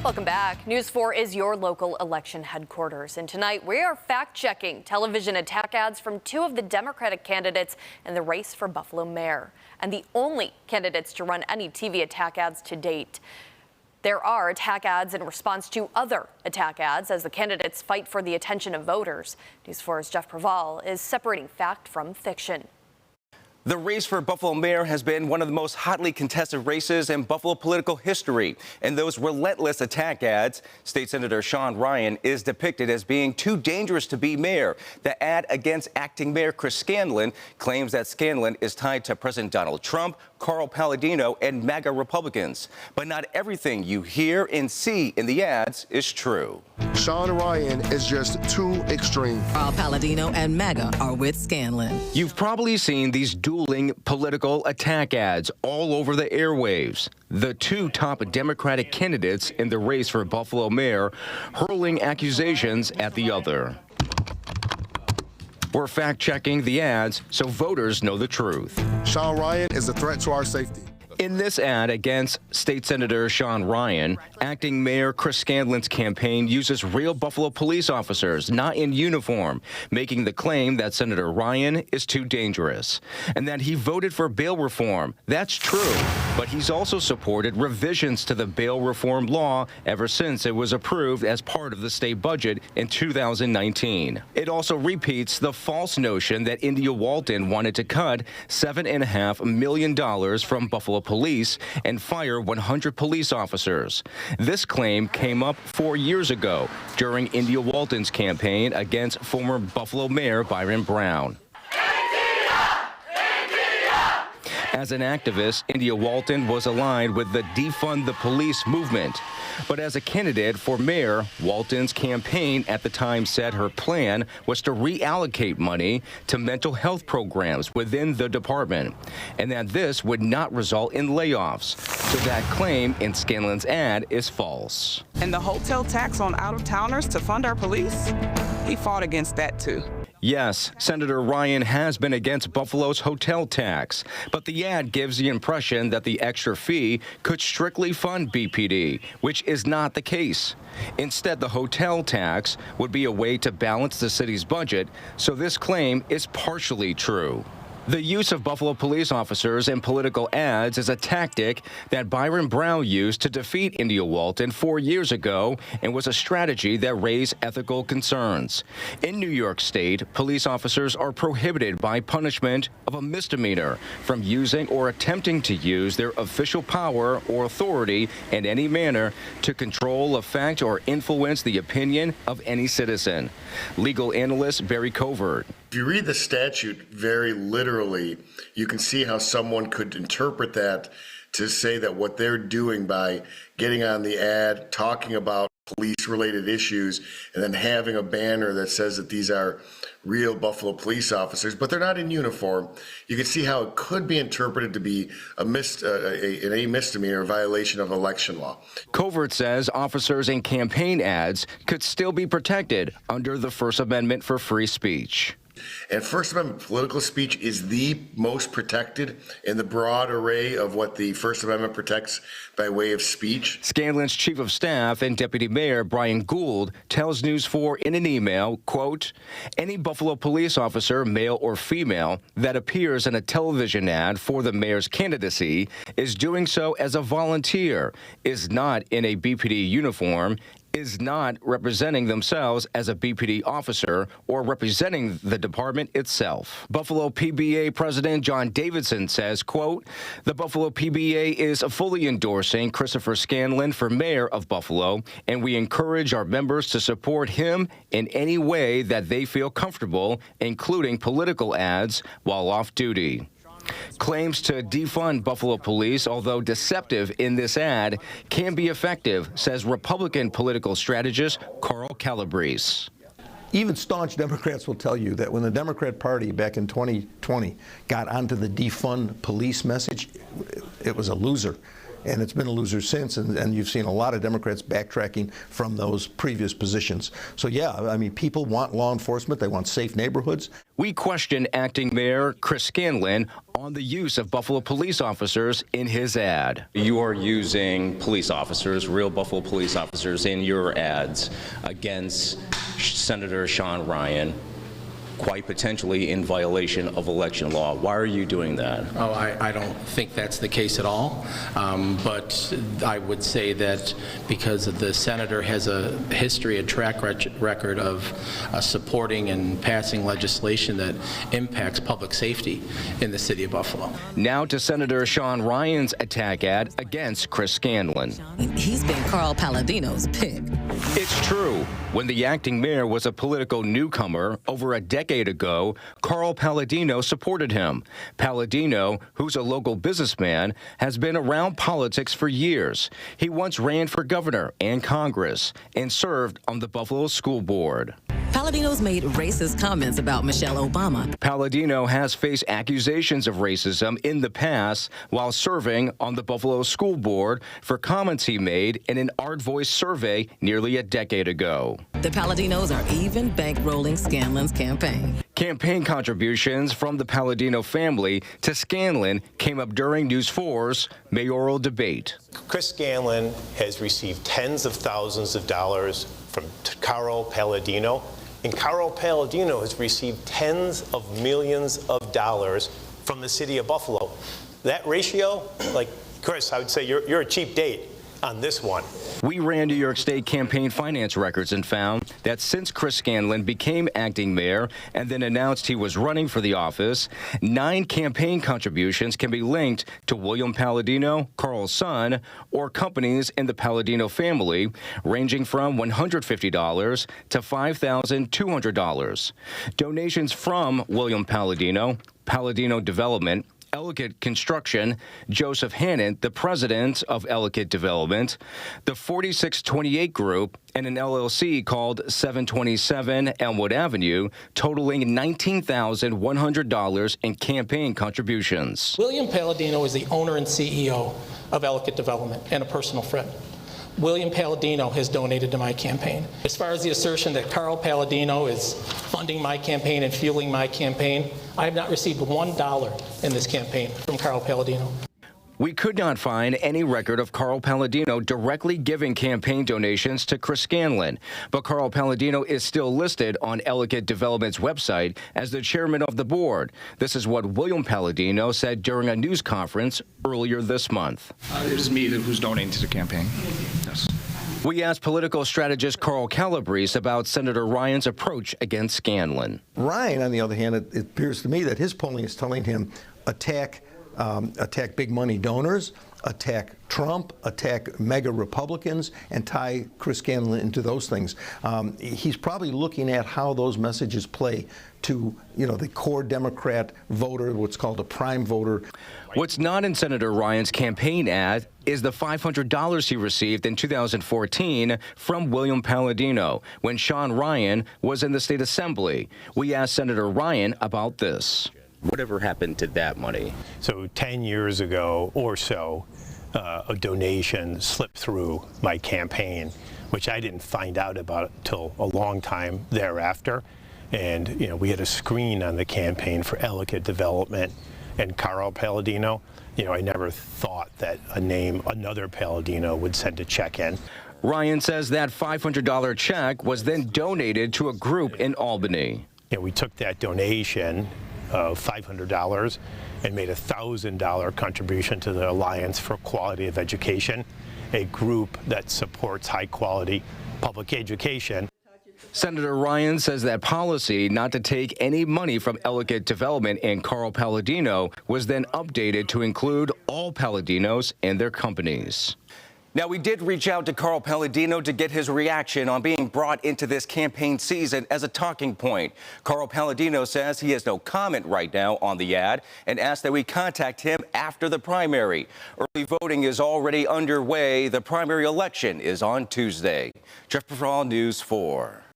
Welcome back. News 4 is your local election headquarters. And tonight we are fact-checking television attack ads from two of the Democratic candidates in the race for Buffalo mayor, and the only candidates to run any TV attack ads to date. There are attack ads in response to other attack ads as the candidates fight for the attention of voters. News 4's Jeff Preval is separating fact from fiction. The race for Buffalo mayor has been one of the most hotly contested races in Buffalo political history. In those relentless attack ads, State Senator Sean Ryan is depicted as being too dangerous to be mayor. The ad against acting mayor Chris Scanlon claims that Scanlon is tied to President Donald Trump, Carl Palladino, and MAGA Republicans. But not everything you hear and see in the ads is true. Sean Ryan is just too extreme. Carl Palladino and MAGA are with Scanlon. You've probably seen these dueling political attack ads all over the airwaves. The two top Democratic candidates in the race for Buffalo mayor hurling accusations at the other. We're fact-checking the ads so voters know the truth. Sean Ryan is a threat to our safety. In this ad against State Senator Sean Ryan, acting Mayor Chris Scanlon's campaign uses real Buffalo police officers, not in uniform, making the claim that Senator Ryan is too dangerous and that he voted for bail reform. That's true, but he's also supported revisions to the bail reform law ever since it was approved as part of the state budget in 2019. It also repeats the false notion that India Walton wanted to cut $7.5 million from Buffalo police and fire 100 police officers. This claim came up 4 years ago during India Walton's campaign against former Buffalo Mayor Byron Brown. As an activist, India Walton was aligned with the Defund the Police movement. But as a candidate for mayor, Walton's campaign at the time said her plan was to reallocate money to mental health programs within the department, and that this would not result in layoffs. So that claim in Scanlon's ad is false. And the hotel tax on out-of-towners to fund our police? He fought against that too. Yes, Senator Ryan has been against Buffalo's hotel tax, but the ad gives the impression that the extra fee could strictly fund BPD, which is not the case. Instead, the hotel tax would be a way to balance the city's budget, so this claim is partially true. The use of Buffalo police officers in political ads is a tactic that Byron Brown used to defeat India Walton 4 years ago and was a strategy that raised ethical concerns. In New York State, police officers are prohibited by punishment of a misdemeanor from using or attempting to use their official power or authority in any manner to control, affect, or influence the opinion of any citizen. Legal analyst Barry Covert. If you read the statute very literally, you can see how someone could interpret that to say that what they're doing by getting on the ad, talking about police-related issues, and then having a banner that says that these are real Buffalo police officers, but they're not in uniform. You can see how it could be interpreted to be a misdemeanor violation of election law. Covert says officers in campaign ads could still be protected under the First Amendment for free speech. And First Amendment political speech is the most protected in the broad array of what the First Amendment protects by way of speech. Scanlon's chief of staff and deputy mayor Brian Gould tells News 4 in an email, quote, any Buffalo police officer, male or female, that appears in a television ad for the mayor's candidacy is doing so as a volunteer, is not in a BPD uniform, is not representing themselves as a BPD officer or representing the department itself. Buffalo PBA President John Davidson says, quote, the Buffalo PBA is fully endorsing Christopher Scanlon for mayor of Buffalo, and we encourage our members to support him in any way that they feel comfortable, including political ads while off duty. Claims to defund Buffalo police, although deceptive in this ad, can be effective, says Republican political strategist Carl Calabrese. Even staunch Democrats will tell you that when the Democrat Party back in 2020 got onto the defund police message, it was a loser. and it's been a loser since, and you've seen a lot of Democrats backtracking from those previous positions. So yeah, I mean, people want law enforcement. They want safe neighborhoods. We questioned acting Mayor Chris Scanlon on the use of Buffalo police officers in his ad. You are using police officers, real Buffalo police officers, in your ads against Senator Sean Ryan, quite potentially in violation of election law. Why are you doing that? Oh, I don't think that's the case at all. But I would say that because the senator has a history, a track record of supporting and passing legislation that impacts public safety in the city of Buffalo. Now to Senator Sean Ryan's attack ad against Chris Scanlon. He's been Carl Palladino's pick. It's true. When the acting mayor was a political newcomer over a decade ago, Carl Palladino supported him. Palladino, who's a local businessman, has been around politics for years. He once ran for governor and Congress and served on the Buffalo School Board. Palladino's made racist comments about Michelle Obama. Palladino has faced accusations of racism in the past while serving on the Buffalo School Board for comments he made in an Art Voice survey nearly a decade ago. The Palladinos are even bankrolling Scanlon's campaign. Campaign contributions from the Palladino family to Scanlon came up during News 4's mayoral debate. Chris Scanlon has received tens of thousands of dollars from Carl Palladino, and Carl Palladino has received tens of millions of dollars from the city of Buffalo. That ratio, like Chris, I would say you're a cheap date on this one. We ran New York State campaign finance records and found that since Chris Scanlon became acting mayor and then announced he was running for the office, 9 campaign contributions can be linked to William Palladino, Carl's son, or companies in the Palladino family, ranging from $150 to $5,200. Donations from William Palladino, Palladino Development, Ellicott Construction, Joseph Hannon, the president of Ellicott Development, the 4628 Group, and an LLC called 727 Elmwood Avenue, totaling $19,100 in campaign contributions. William Palladino is the owner and CEO of Ellicott Development and a personal friend. William Palladino has donated to my campaign. As far as the assertion that Carl Palladino is funding my campaign and fueling my campaign, I have not received $1 in this campaign from Carl Palladino. We could not find any record of Carl Palladino directly giving campaign donations to Chris Scanlon, but Carl Palladino is still listed on Ellicott Development's website as the chairman of the board. This is what William Palladino said during a news conference earlier this month. It is me who's donating to the campaign. Yes. We asked political strategist Carl Calabrese about Senator Ryan's approach against Scanlon. Ryan, on the other hand, it appears to me that his polling is telling him attack big money donors, attack Trump, attack mega Republicans, and tie Chris Scanlon into those things. He's probably looking at how those messages play to, the core Democrat voter, what's called a prime voter. What's not in Senator Ryan's campaign ad is the $500 he received in 2014 from William Palladino when Sean Ryan was in the state assembly. We asked Senator Ryan about this. Whatever happened to that money? So 10 years ago or so, a donation slipped through my campaign, which I didn't find out about till a long time thereafter. And we had a screen on the campaign for Ellicott Development and Carl Palladino. I never thought that another Palladino would send a check in. Ryan says that $500 check was then donated to a group in Albany. We took that donation of $500 and made a $1,000 contribution to the Alliance for Quality of Education, a group that supports high-quality public education. Senator Ryan says that policy not to take any money from Ellicott Development and Carl Palladino was then updated to include all Palladinos and their companies. Now, we did reach out to Carl Palladino to get his reaction on being brought into this campaign season as a talking point. Carl Palladino says he has no comment right now on the ad and asked that we contact him after the primary. Early voting is already underway. The primary election is on Tuesday. Jeff Perall, News 4.